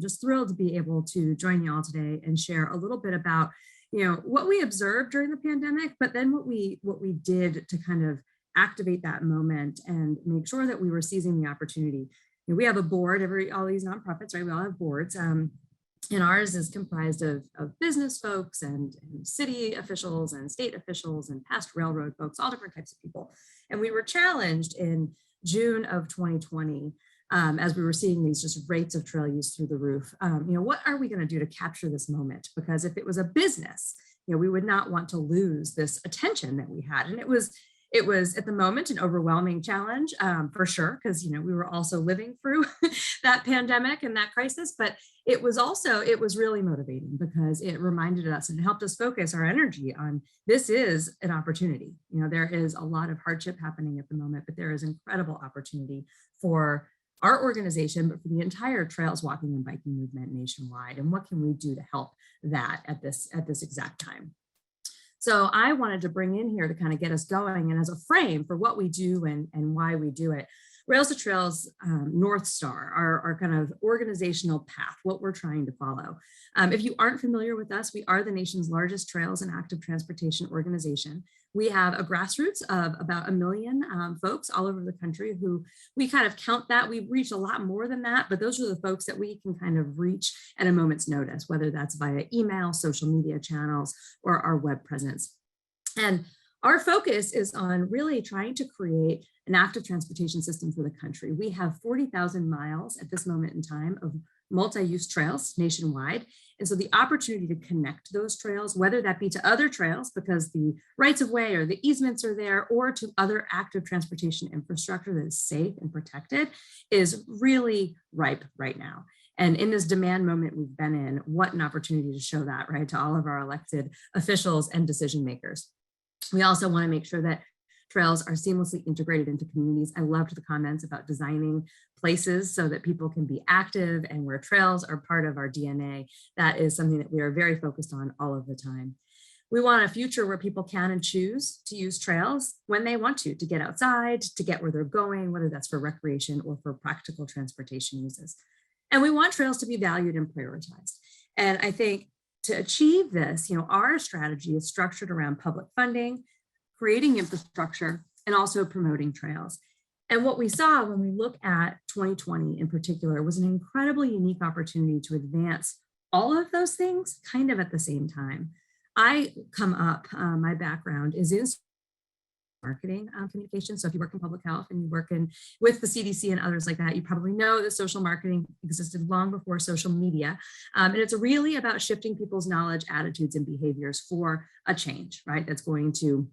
I'm just thrilled to be able to join you all today and share a little bit about, what we observed during the pandemic, but then what we did to kind of activate that moment and make sure that we were seizing the opportunity. We have a board, all these nonprofits, right? We all have boards. And ours is comprised of business folks and city officials and state officials and past railroad folks, all different types of people. And we were challenged in June of 2020, as we were seeing these just rates of trail use through the roof. What are we going to do to capture this moment? Because if it was a business, we would not want to lose this attention that we had. And it was at the moment an overwhelming challenge, for sure, because we were also living through that pandemic and that crisis. But it was really motivating because it reminded us and helped us focus our energy on this is an opportunity. There is a lot of hardship happening at the moment, but there is incredible opportunity for our organization, but for the entire trails, walking, and biking movement nationwide. And what can we do to help that at this exact time? So I wanted to bring in here to kind of get us going and as a frame for what we do and why we do it. Rails to Trails North Star, our kind of organizational path, what we're trying to follow. If you aren't familiar with us, we are the nation's largest trails and active transportation organization. We have a grassroots of about 1 million folks all over the country who we kind of count that. We reach a lot more than that, but those are the folks that we can kind of reach at a moment's notice, whether that's via email, social media channels, or our web presence. And our focus is on really trying to create an active transportation system for the country. We have 40,000 miles at this moment in time of multi-use trails nationwide. And so the opportunity to connect those trails, whether that be to other trails because the rights of way or the easements are there, or to other active transportation infrastructure that is safe and protected, is really ripe right now. And in this demand moment we've been in, what an opportunity to show that, right, to all of our elected officials and decision makers. We also want to make sure that trails are seamlessly integrated into communities. I loved the comments about designing places so that people can be active and where trails are part of our DNA. That is something that we are very focused on all of the time. We want a future where people can and choose to use trails when they want to get outside, to get where they're going, whether that's for recreation or for practical transportation uses. And we want trails to be valued and prioritized. And I think to achieve this, our strategy is structured around public funding, creating infrastructure, and also promoting trails. And what we saw when we look at 2020 in particular was an incredibly unique opportunity to advance all of those things kind of at the same time. I come up, my background is in marketing communication. So if you work in public health and you work with the CDC and others like that, you probably know that social marketing existed long before social media. And it's really about shifting people's knowledge, attitudes, and behaviors for a change, right? That's going to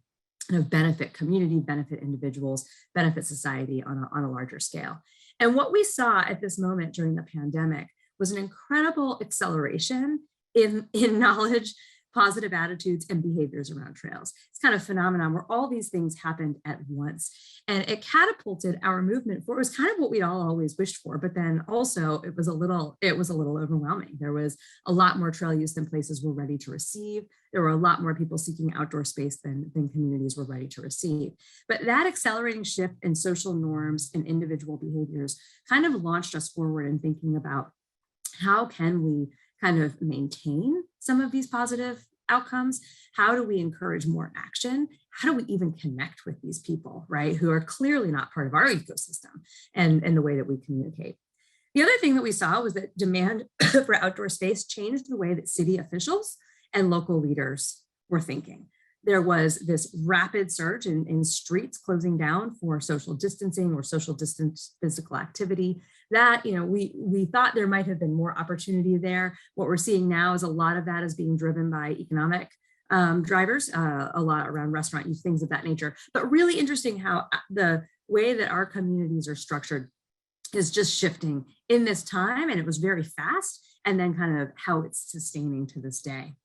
kind of benefit community, benefit individuals, benefit society on a larger scale. And what we saw at this moment during the pandemic was an incredible acceleration in knowledge, positive attitudes, and behaviors around trails. It's kind of a phenomenon where all these things happened at once. And it catapulted our movement forward. It was kind of what we'd all always wished for, but then also it was a little overwhelming. There was a lot more trail use than places were ready to receive. There were a lot more people seeking outdoor space than communities were ready to receive. But that accelerating shift in social norms and individual behaviors kind of launched us forward in thinking about how can we kind of maintain some of these positive outcomes? How do we encourage more action? How do we even connect with these people, right, who are clearly not part of our ecosystem and the way that we communicate? The other thing that we saw was that demand for outdoor space changed the way that city officials and local leaders were thinking. There was this rapid surge in streets closing down for social distancing or social distance physical activity that, we thought there might have been more opportunity there. What we're seeing now is a lot of that is being driven by economic drivers, a lot around restaurant use, things of that nature. But really interesting how the way that our communities are structured is just shifting in this time, and it was very fast, and then kind of how it's sustaining to this day.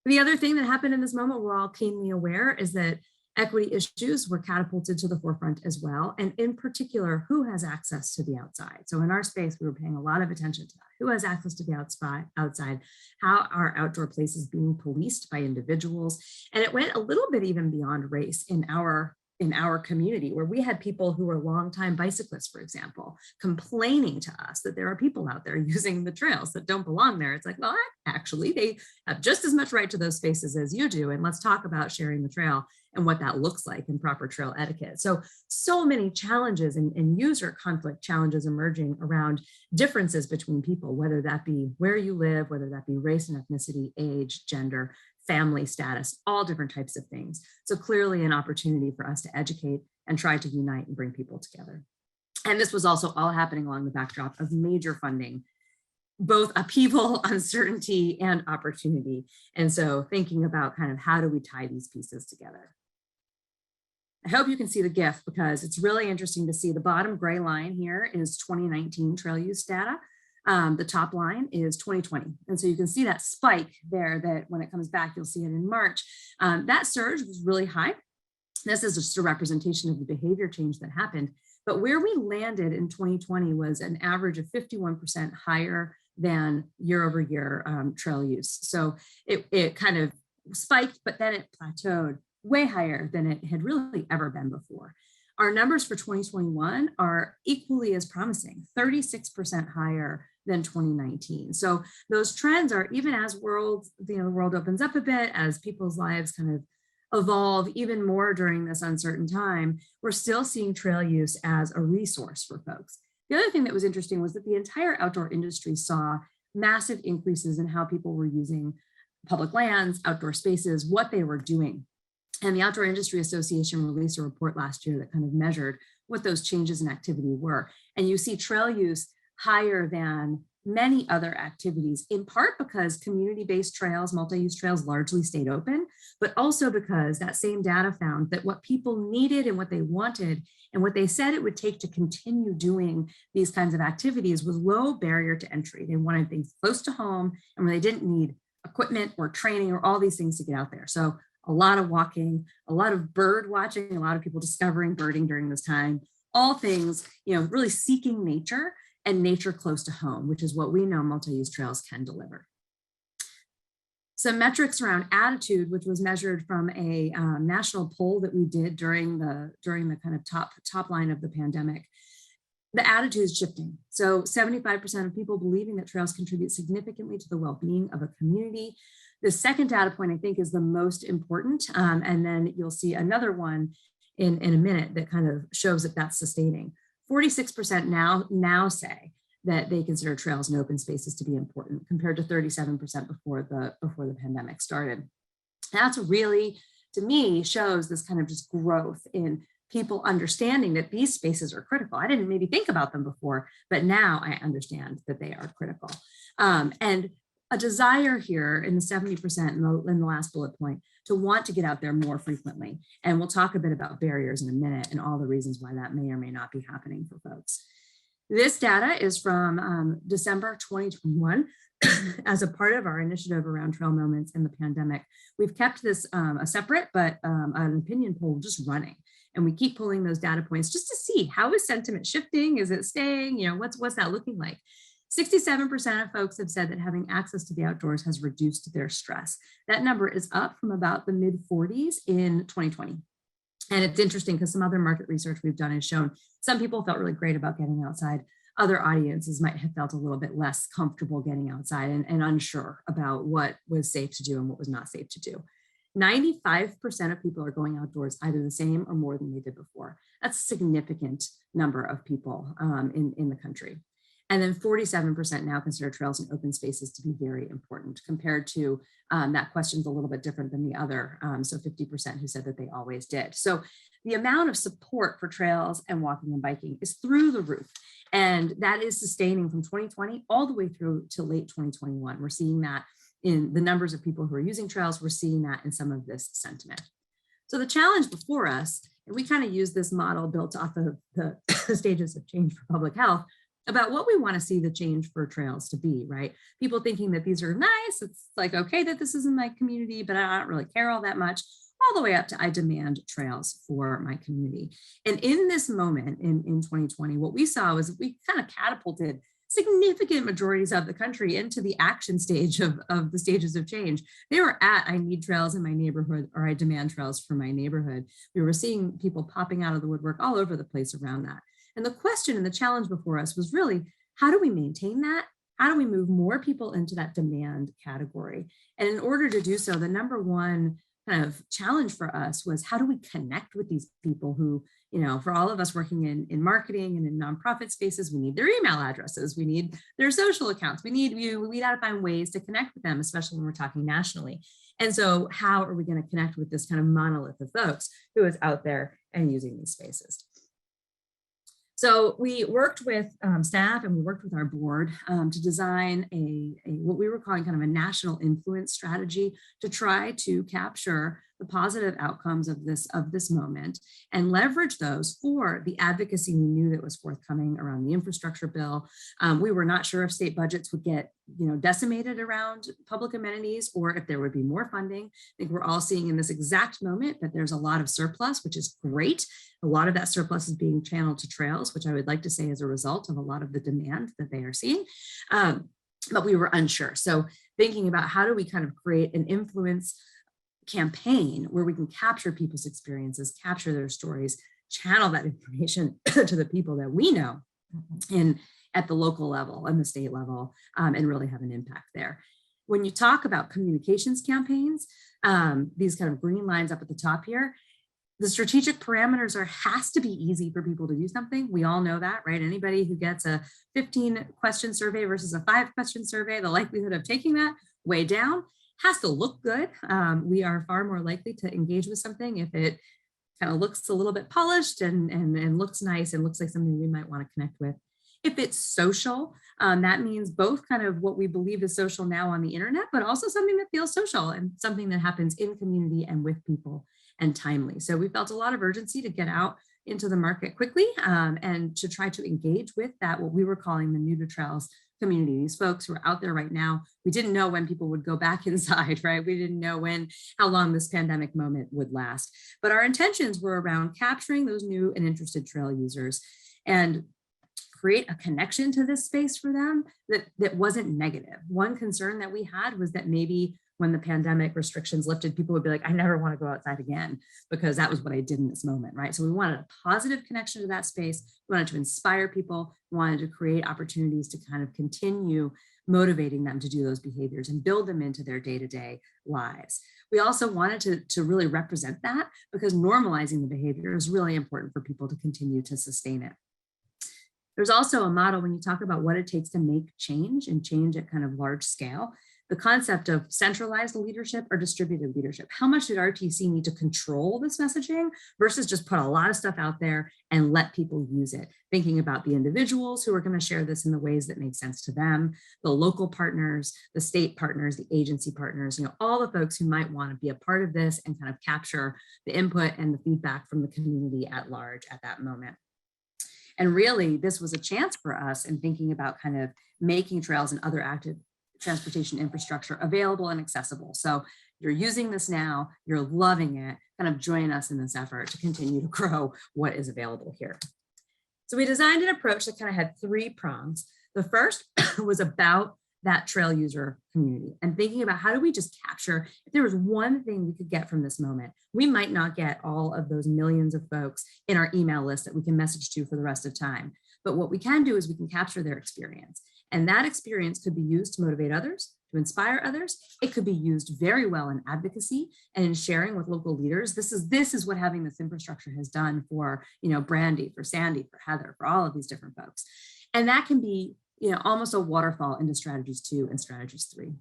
The other thing that happened in this moment, we're all keenly aware, is that equity issues were catapulted to the forefront as well. And in particular, who has access to the outside? So in our space, we were paying a lot of attention to that. Who has access to the outside? How are outdoor places being policed by individuals? And it went a little bit even beyond race in our in our community, where we had people who were longtime bicyclists, for example, complaining to us that there are people out there using the trails that don't belong there. It's like, well, actually, they have just as much right to those spaces as you do. And let's talk about sharing the trail and what that looks like in proper trail etiquette. So many challenges and user conflict challenges emerging around differences between people, whether that be where you live, whether that be race and ethnicity, age, gender, family status, all different types of things. So clearly an opportunity for us to educate and try to unite and bring people together. And this was also all happening along the backdrop of major funding, both upheaval, uncertainty, and opportunity. And so thinking about kind of how do we tie these pieces together. I hope you can see the GIF, because it's really interesting to see the bottom gray line here is 2019 trail use data. The top line is 2020. And so you can see that spike there, that when it comes back, you'll see it in March. That surge was really high. This is just a representation of the behavior change that happened. But where we landed in 2020 was an average of 51% higher than year over year trail use. So it kind of spiked, but then it plateaued way higher than it had really ever been before. Our numbers for 2021 are equally as promising, 36% higher than 2019. So those trends are, even as the world opens up a bit, as people's lives kind of evolve even more during this uncertain time, we're still seeing trail use as a resource for folks. The other thing that was interesting was that the entire outdoor industry saw massive increases in how people were using public lands, outdoor spaces, what they were doing. And the Outdoor Industry Association released a report last year that kind of measured what those changes in activity were. And you see trail use higher than many other activities, in part because community-based trails, multi-use trails largely stayed open, but also because that same data found that what people needed and what they wanted and what they said it would take to continue doing these kinds of activities was low barrier to entry. They wanted things close to home and where they didn't need equipment or training or all these things to get out there. So a lot of walking, a lot of bird watching, a lot of people discovering birding during this time, all things, really seeking nature and nature close to home, which is what we know multi-use trails can deliver. Some metrics around attitude, which was measured from a national poll that we did during the kind of top line of the pandemic. The attitude is shifting. So 75% of people believing that trails contribute significantly to the well-being of a community. The second data point, I think, is the most important. And then you'll see another one in a minute that kind of shows that that's sustaining. 46% now say that they consider trails and open spaces to be important, compared to 37% before the pandemic started. That's really, to me, shows this kind of just growth in people understanding that these spaces are critical. I didn't maybe think about them before, but now I understand that they are critical. And a desire here in the 70% in the last bullet point to want to get out there more frequently. And we'll talk a bit about barriers in a minute and all the reasons why that may or may not be happening for folks. This data is from December 2021. As a part of our initiative around trail moments in the pandemic, we've kept this a separate but an opinion poll just running. And we keep pulling those data points just to see, how is sentiment shifting? Is it staying? What's that looking like? 67% of folks have said that having access to the outdoors has reduced their stress. That number is up from about the mid 40s in 2020. And it's interesting because some other market research we've done has shown some people felt really great about getting outside. Other audiences might have felt a little bit less comfortable getting outside and unsure about what was safe to do and what was not safe to do. 95% of people are going outdoors either the same or more than they did before. That's a significant number of people in the country. And then 47% now consider trails and open spaces to be very important, compared to that question's a little bit different than the other. So 50% who said that they always did. So the amount of support for trails and walking and biking is through the roof. And that is sustaining from 2020 all the way through to late 2021. We're seeing that in the numbers of people who are using trails. We're seeing that in some of this sentiment. So the challenge before us, and we kind of use this model built off of the stages of change for public health, about what we want to see the change for trails to be, right? People thinking that these are nice. It's like, okay, that this is in my community, but I don't really care all that much, all the way up to I demand trails for my community. And in this moment in 2020, what we saw was we kind of catapulted significant majorities of the country into the action stage of the stages of change. They were at, I need trails in my neighborhood, or I demand trails for my neighborhood. We were seeing people popping out of the woodwork all over the place around that. And the question and the challenge before us was really, how do we maintain that? How do we move more people into that demand category? And in order to do so, the number one kind of challenge for us was, how do we connect with these people who, for all of us working in marketing and in nonprofit spaces, we need their email addresses, we need their social accounts, we got to find ways to connect with them, especially when we're talking nationally. And so how are we going to connect with this kind of monolith of folks who is out there and using these spaces? So we worked with staff and we worked with our board to design a what we were calling kind of a national influence strategy to try to capture the positive outcomes of this moment and leverage those for the advocacy we knew that was forthcoming around the infrastructure bill. We were not sure if state budgets would get decimated around public amenities or if there would be more funding. I think we're all seeing in this exact moment that there's a lot of surplus, which is great. A lot of that surplus is being channeled to trails, which I would like to say is a result of a lot of the demand that they are seeing. But we were unsure. So thinking about how do we kind of create an influence campaign where we can capture people's experiences, capture their stories, channel that information to the people that we know at the local level and the state level, and really have an impact there. When you talk about communications campaigns, these kind of green lines up at the top here, the strategic parameters has to be easy for people to do something. We all know that, right? Anybody who gets a 15-question survey versus a 5-question survey, the likelihood of taking that way down. Has to look good. We are far more likely to engage with something if it kind of looks a little bit polished and looks nice and looks like something we might want to connect with. If it's social, that means both kind of what we believe is social now on the internet, but also something that feels social and something that happens in community and with people and timely. So we felt a lot of urgency to get out into the market quickly and to try to engage with that, what we were calling the new to trails community, these folks who are out there right now. We didn't know when people would go back inside, right? We didn't know how long this pandemic moment would last. But our intentions were around capturing those new and interested trail users and create a connection to this space for them that wasn't negative. One concern that we had was that maybe when the pandemic restrictions lifted, people would be like, I never want to go outside again because that was what I did in this moment, right? So we wanted a positive connection to that space. We wanted to inspire people, we wanted to create opportunities to kind of continue motivating them to do those behaviors and build them into their day-to-day lives. We also wanted to really represent that because normalizing the behavior is really important for people to continue to sustain it. There's also a model when you talk about what it takes to make change and change at kind of large scale. The concept of centralized leadership or distributed leadership. How much did RTC need to control this messaging versus just put a lot of stuff out there and let people use it? Thinking about the individuals who are going to share this in the ways that make sense to them, the local partners, the state partners, the agency partners, all the folks who might want to be a part of this and kind of capture the input and the feedback from the community at large at that moment. And really, this was a chance for us in thinking about kind of making trails and other active transportation infrastructure available and accessible. So you're using this now, you're loving it, kind of join us in this effort to continue to grow what is available here. So we designed an approach that kind of had 3 prongs. The first was about that trail user community and thinking about how do we just capture, if there was one thing we could get from this moment, we might not get all of those millions of folks in our email list that we can message to for the rest of time. But what we can do is we can capture their experience. And that experience could be used to motivate others, to inspire others. It could be used very well in advocacy and in sharing with local leaders. This is what having this infrastructure has done for, Brandi, for Sandy, for Heather, for all of these different folks. And that can be, almost a waterfall into strategies 2 and strategies 3.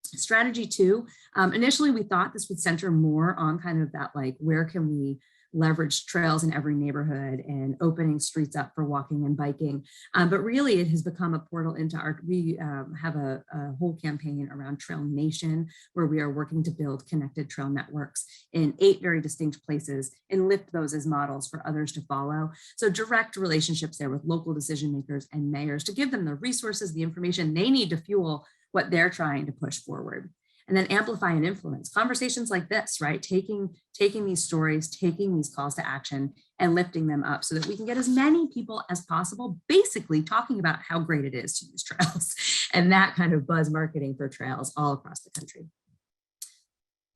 Strategy 2, initially we thought this would center more on kind of that, like, where can we leverage trails in every neighborhood and opening streets up for walking and biking. But really it has become a portal into we have a whole campaign around Trail Nation, where we are working to build connected trail networks in 8 very distinct places and lift those as models for others to follow. So direct relationships there with local decision makers and mayors to give them the resources, the information they need to fuel what they're trying to push forward. and then amplify and influence conversations like this, right? Taking these stories, taking these calls to action and lifting them up so that we can get as many people as possible, basically talking about how great it is to use trails and that kind of buzz marketing for trails all across the country.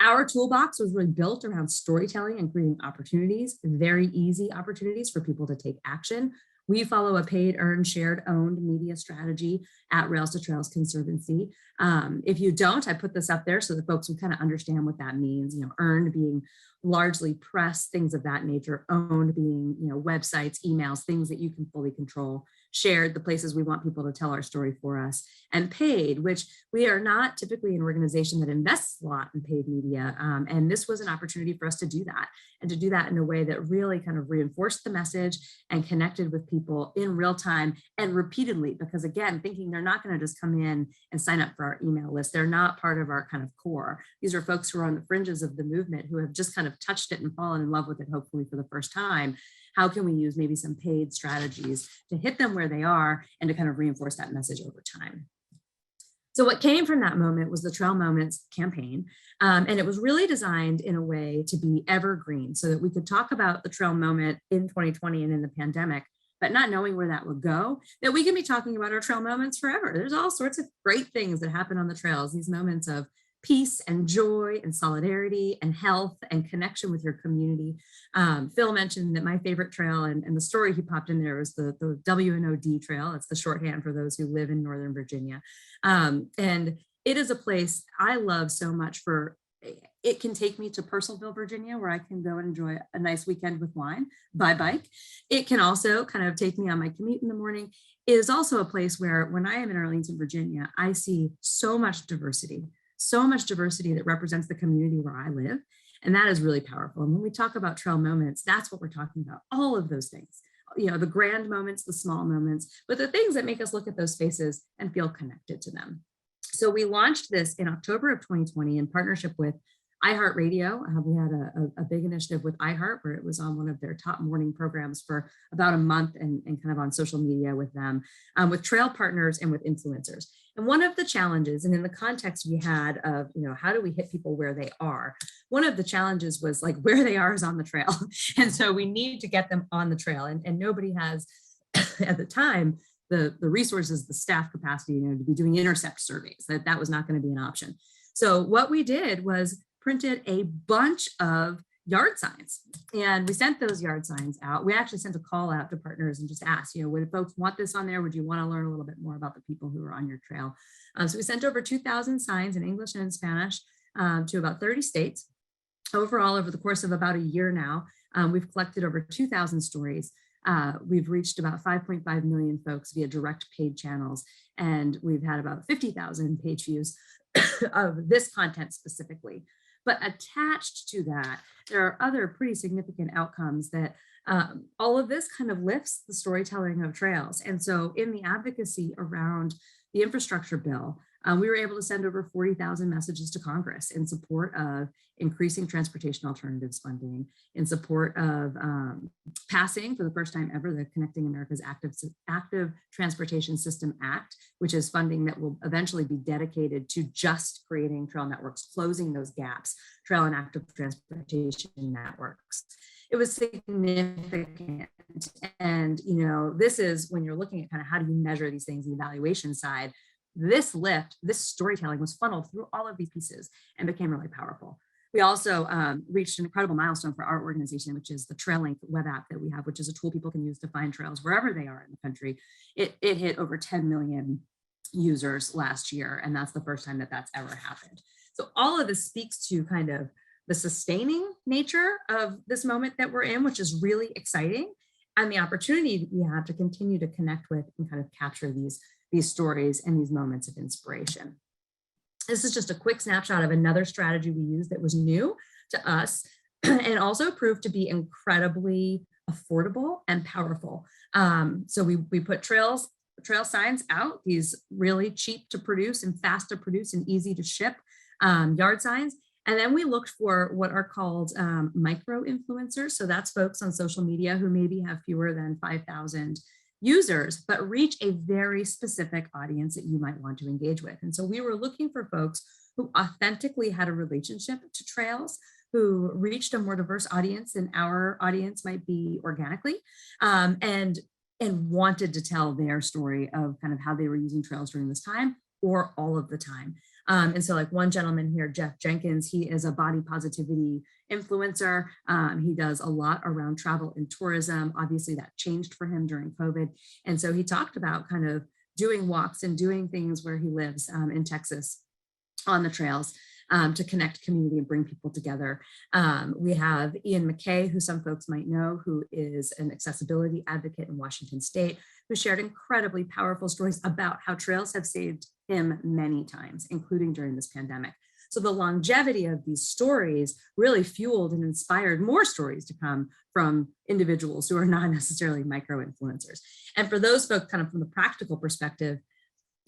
Our toolbox was really built around storytelling and creating opportunities, very easy opportunities for people to take action. We follow a paid, earned, shared, owned media strategy at Rails to Trails Conservancy. If you don't, I put this up there so that folks can kind of understand what that means. You know, earned being largely press, things of that nature. Owned being, you know, websites, emails, things that you can fully control. Shared, the places we want people to tell our story for us. And paid, which we are not typically an organization that invests a lot in paid media. And this was an opportunity for us to do that, and to do that in a way that really kind of reinforced the message and connected with people in real time and repeatedly, because again, thinking they're not going to just come in and sign up for our email list. They're not part of our kind of core. These are folks who are on the fringes of the movement, who have just kind of touched it and fallen in love with it, hopefully for the first time. How can we use maybe some paid strategies to hit them where they are and to kind of reinforce that message over time? So what came from that moment was the Trail Moments campaign. And it was really designed in a way to be evergreen so that we could talk about the trail moment in 2020 and in the pandemic, but not knowing where that would go, that we can be talking about our trail moments forever. There's all sorts of great things that happen on the trails, these moments of peace and joy and solidarity and health and connection with your community. Phil mentioned that my favorite trail, and the story he popped in there was the WNOD trail. It's the shorthand for those who live in Northern Virginia. And it is a place I love so much for. It can take me to Purcellville, Virginia, where I can go and enjoy a nice weekend with wine by bike. It can also kind of take me on my commute in the morning. It is also a place where when I am in Arlington, Virginia, I see so much diversity that represents the community where I live. And that is really powerful. And when we talk about trail moments, that's what we're talking about. All of those things, you know, the grand moments, the small moments, but the things that make us look at those spaces and feel connected to them. So we launched this in October of 2020 in partnership with iHeartRadio. We had a big initiative with iHeart where it was on one of their top morning programs for about a month, and kind of on social media with them, with trail partners and with influencers. And one of the challenges, and in the context we had of, you know, how do we hit people where they are? One of the challenges was like where they are is on the trail. And so we need to get them on the trail. And nobody has at the time the resources, the staff capacity, you know, to be doing intercept surveys. That was not going to be an option. So what we did was printed a bunch of yard signs, and we sent those yard signs out. We actually sent a call out to partners and just asked, you know, would folks want this on there? Would you want to learn a little bit more about the people who are on your trail? So we sent over 2,000 signs in English and in Spanish to about 30 states. Overall, over the course of about a year now, we've collected over 2,000 stories. We've reached about 5.5 million folks via direct paid channels, and we've had about 50,000 page views of this content specifically. But attached to that, there are other pretty significant outcomes that all of this kind of lifts the storytelling of trails. And so in the advocacy around the infrastructure bill, we were able to send over 40,000 messages to Congress in support of increasing transportation alternatives funding, in support of passing for the first time ever the Connecting America's Active Transportation System Act, which is funding that will eventually be dedicated to just creating trail networks, closing those gaps, trail and active transportation networks. It was significant. And, you know, this is when you're looking at kind of how do you measure these things, the evaluation side, this lift, this storytelling was funneled through all of these pieces and became really powerful. We also reached an incredible milestone for our organization, which is the TrailLink web app that we have, which is a tool people can use to find trails wherever they are in the country. It hit over 10 million users last year, and that's the first time that that's ever happened. So all of this speaks to kind of the sustaining nature of this moment that we're in, which is really exciting, and the opportunity we have to continue to connect with and kind of capture these stories and these moments of inspiration. This is just a quick snapshot of another strategy we used that was new to us and also proved to be incredibly affordable and powerful. So we put trail signs out, these really cheap to produce and fast to produce and easy to ship yard signs. And then we looked for what are called micro influencers. So that's folks on social media who maybe have fewer than 5,000 users, but reach a very specific audience that you might want to engage with. And so we were looking for folks who authentically had a relationship to trails, who reached a more diverse audience than our audience might be organically, and wanted to tell their story of kind of how they were using trails during this time or all of the time. And so like one gentleman here, Jeff Jenkins, he is a body positivity influencer. He does a lot around travel and tourism. Obviously that changed for him during COVID. And so he talked about kind of doing walks and doing things where he lives in Texas on the trails to connect community and bring people together. We have Ian McKay, who some folks might know, who is an accessibility advocate in Washington State, who shared incredibly powerful stories about how trails have saved him many times, including during this pandemic. So the longevity of these stories really fueled and inspired more stories to come from individuals who are not necessarily micro-influencers. And for those folks, kind of from the practical perspective,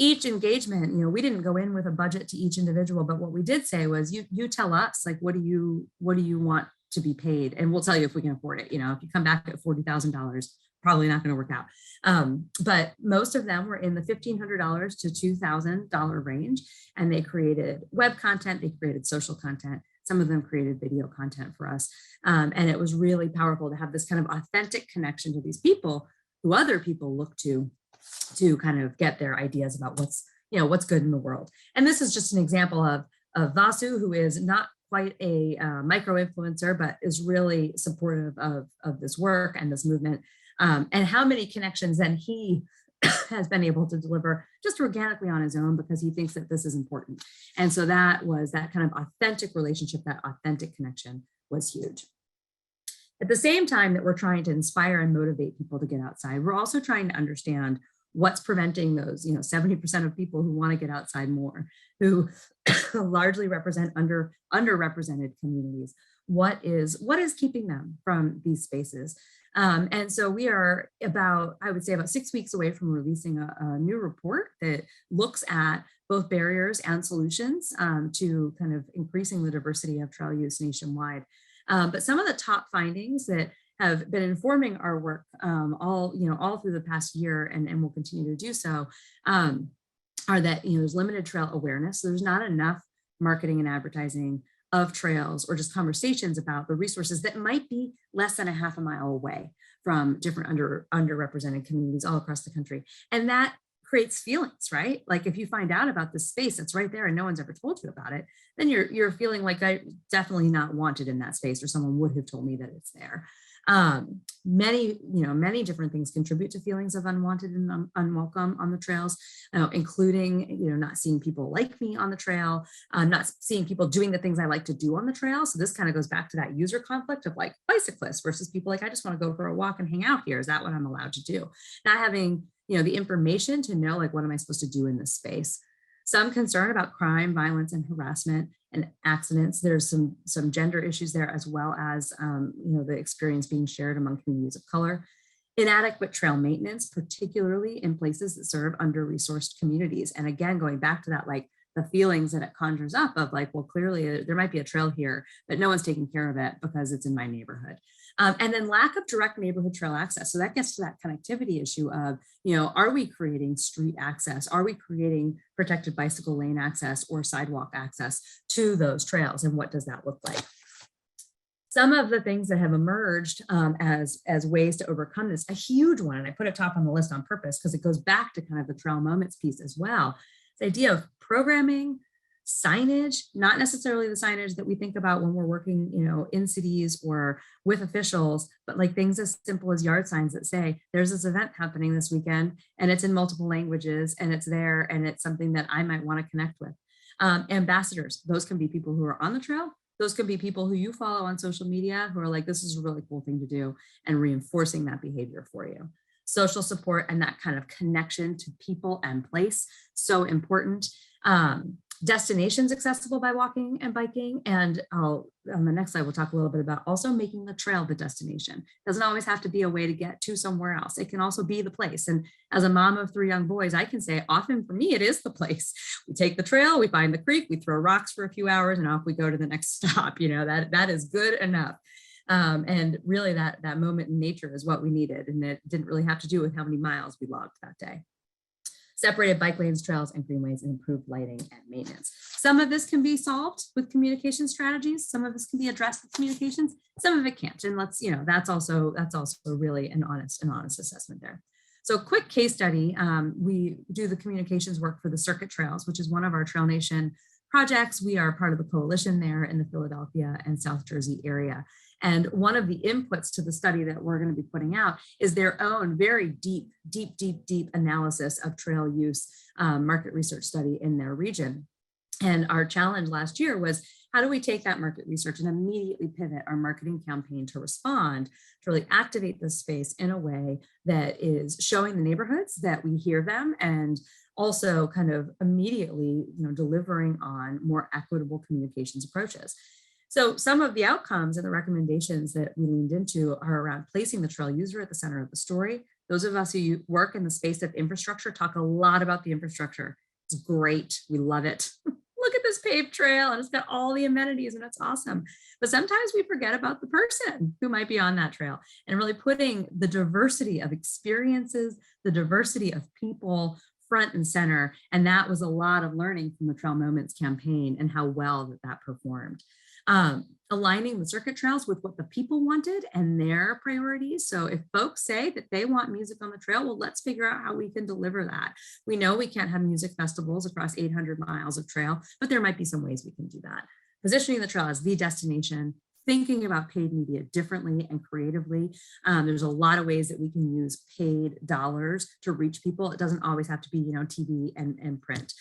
each engagement, we didn't go in with a budget to each individual, but what we did say was, you tell us, like, what do you want to be paid? And we'll tell you if we can afford it. If you come back at $40,000, probably not going to work out. But most of them were in the $1,500 to $2,000 range. And they created web content, they created social content. Some of them created video content for us. And it was really powerful to have this kind of authentic connection to these people who other people look to kind of get their ideas about what's good in the world. And this is just an example of Vasu, who is not quite a micro-influencer, but is really supportive of this work and this movement, and how many connections then he has been able to deliver just organically on his own because he thinks that this is important. And so that kind of authentic relationship, that authentic connection was huge. At the same time that we're trying to inspire and motivate people to get outside, we're also trying to understand what's preventing those, 70% of people who want to get outside more, who largely represent underrepresented communities. What is keeping them from these spaces? And so we are about 6 weeks away from releasing a new report that looks at both barriers and solutions to kind of increasing the diversity of trail use nationwide. But some of the top findings that have been informing our work all through the past year and will continue to do so are that there's limited trail awareness. So there's not enough marketing and advertising of trails or just conversations about the resources that might be less than a half a mile away from different underrepresented communities all across the country. And that creates feelings, right? Like if you find out about this space that's right there and no one's ever told you about it, then you're feeling like I'm definitely not wanted in that space, or someone would have told me that it's there. Many different things contribute to feelings of unwanted and unwelcome on the trails, including, not seeing people like me on the trail, not seeing people doing the things I like to do on the trail. So this kind of goes back to that user conflict of like bicyclists versus people like, I just want to go for a walk and hang out here. Is that what I'm allowed to do? Not having, the information to know, like, what am I supposed to do in this space? Some concern about crime, violence, and harassment and accidents. There's some gender issues there, as well as the experience being shared among communities of color. Inadequate trail maintenance, particularly in places that serve under-resourced communities. And again, going back to that, like the feelings that it conjures up of like, well, clearly there might be a trail here, but no one's taking care of it because it's in my neighborhood. And then lack of direct neighborhood trail access. So that gets to that connectivity issue of, are we creating street access? Are we creating protected bicycle lane access or sidewalk access to those trails? And what does that look like? Some of the things that have emerged as ways to overcome this, a huge one, and I put it top on the list on purpose because it goes back to kind of the trail moments piece as well. The idea of programming, signage, not necessarily the signage that we think about when we're working, in cities or with officials, but like things as simple as yard signs that say, there's this event happening this weekend and it's in multiple languages and it's there and it's something that I might want to connect with. Ambassadors, those can be people who are on the trail. Those could be people who you follow on social media who are like, this is a really cool thing to do, and reinforcing that behavior for you. Social support and that kind of connection to people and place, so important. Destinations accessible by walking and biking. And on the next slide, we'll talk a little bit about also making the trail the destination. It doesn't always have to be a way to get to somewhere else. It can also be the place. And as a mom of 3 young boys, I can say often for me, it is the place. We take the trail, we find the creek, we throw rocks for a few hours and off we go to the next stop. That is good enough. And really that moment in nature is what we needed. And it didn't really have to do with how many miles we logged that day. separated bike lanes, trails, and greenways, and improved lighting and maintenance. Some of this can be solved with communication strategies. Some of this can be addressed with communications. Some of it can't. And let's, that's also really an honest assessment there. So quick case study, we do the communications work for the Circuit Trails, which is one of our Trail Nation projects. We are part of the coalition there in the Philadelphia and South Jersey area. And one of the inputs to the study that we're going to be putting out is their own very deep analysis of trail use market research study in their region. And our challenge last year was, how do we take that market research and immediately pivot our marketing campaign to respond, to really activate this space in a way that is showing the neighborhoods that we hear them, and also kind of immediately delivering on more equitable communications approaches. So some of the outcomes and the recommendations that we leaned into are around placing the trail user at the center of the story. Those of us who work in the space of infrastructure talk a lot about the infrastructure. It's great. We love it. Look at this paved trail and it's got all the amenities and it's awesome. But sometimes we forget about the person who might be on that trail, and really putting the diversity of experiences, the diversity of people front and center. And that was a lot of learning from the Trail Moments campaign and how well that performed. Aligning the circuit trails with what the people wanted and their priorities. So if folks say that they want music on the trail, well, let's figure out how we can deliver that. We know we can't have music festivals across 800 miles of trail, but there might be some ways we can do that. Positioning the trail as the destination, thinking about paid media differently and creatively. There's a lot of ways that we can use paid dollars to reach people. It doesn't always have to be, TV and print.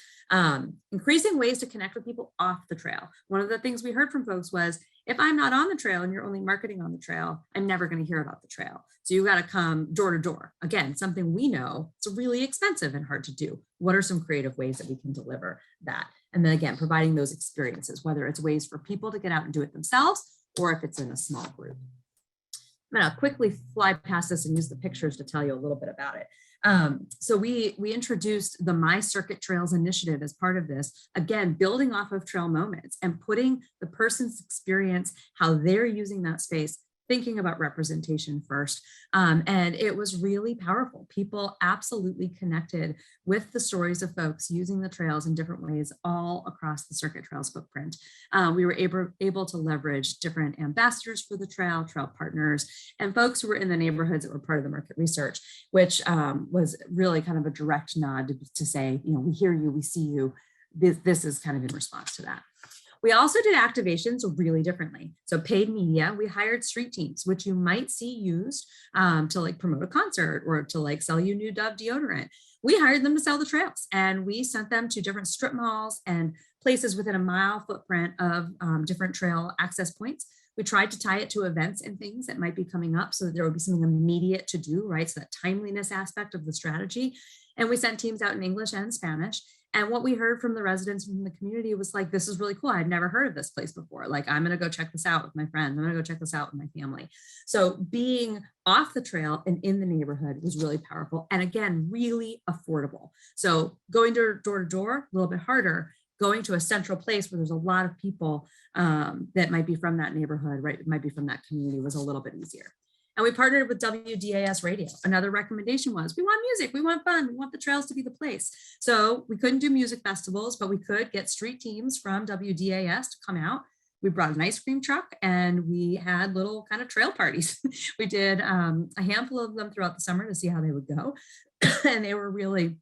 Increasing ways to connect with people off the trail. One of the things we heard from folks was, if I'm not on the trail and you're only marketing on the trail, I'm never going to hear about the trail. So you got to come door to door. Again, something we know it's really expensive and hard to do. What are some creative ways that we can deliver that? And then again, providing those experiences, whether it's ways for people to get out and do it themselves, or if it's in a small group. I'm going to quickly fly past this and use the pictures to tell you a little bit about it. So we introduced the My Circuit Trails initiative as part of this, again, building off of Trail Moments and putting the person's experience, how they're using that space, thinking about representation first. And it was really powerful. People absolutely connected with the stories of folks using the trails in different ways all across the Circuit Trails footprint. We were able to leverage different ambassadors for the trail partners, and folks who were in the neighborhoods that were part of the market research, which was really kind of a direct nod to say, we hear you, we see you. This is kind of in response to that. We also did activations really differently. So paid media, we hired street teams, which you might see used to promote a concert or to sell you new Dove deodorant. We hired them to sell the trails, and we sent them to different strip malls and places within a mile footprint of different trail access points. We tried to tie it to events and things that might be coming up so that there would be something immediate to do, right? So that timeliness aspect of the strategy. And we sent teams out in English and Spanish. And what we heard from the residents from the community was this is really cool. I'd never heard of this place before. I'm going to go check this out with my friends. I'm going to go check this out with my family. So being off the trail and in the neighborhood was really powerful. And again, really affordable. So going door to door, a little bit harder. Going to a central place where there's a lot of people that might be from that neighborhood, right? Might be from that community was a little bit easier. And we partnered with WDAS Radio. Another recommendation was, we want music, we want fun, we want the trails to be the place. So we couldn't do music festivals, but we could get street teams from WDAS to come out. We brought an ice cream truck and we had little kind of trail parties. We did a handful of them throughout the summer to see how they would go. And they were really,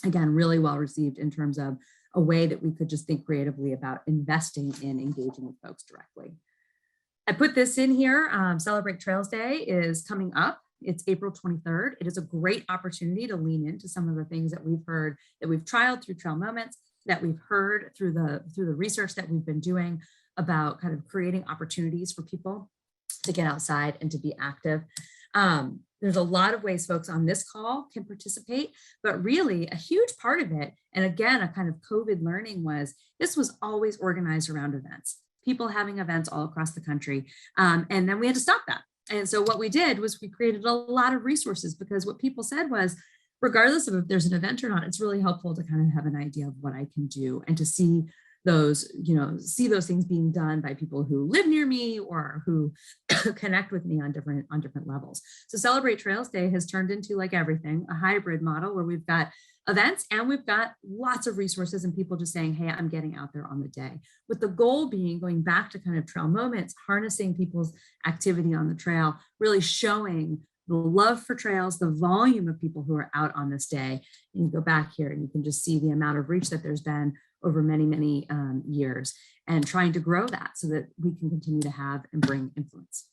again, really well received in terms of a way that we could just think creatively about investing in engaging with folks directly. I put this in here. Celebrate Trails Day is coming up. It's April 23rd. It is a great opportunity to lean into some of the things that we've heard, that we've trialed through Trail Moments, that we've heard through the research that we've been doing about kind of creating opportunities for people to get outside and to be active. There's a lot of ways folks on this call can participate, but really a huge part of it, and again, a kind of COVID learning was, this was always organized around events. People having events all across the country. And then we had to stop that. And so what we did was we created a lot of resources, because what people said was, regardless of if there's an event or not, it's really helpful to kind of have an idea of what I can do and to see those, see those things being done by people who live near me or who connect with me on different levels. So Celebrate Trails Day has turned into, like everything, a hybrid model where we've got events, and we've got lots of resources and people just saying, hey, I'm getting out there on the day, with the goal being going back to kind of trail moments, harnessing people's activity on the trail, really showing the love for trails, the volume of people who are out on this day. And you go back here and you can just see the amount of reach that there's been over many, many years, and trying to grow that so that we can continue to have and bring influence.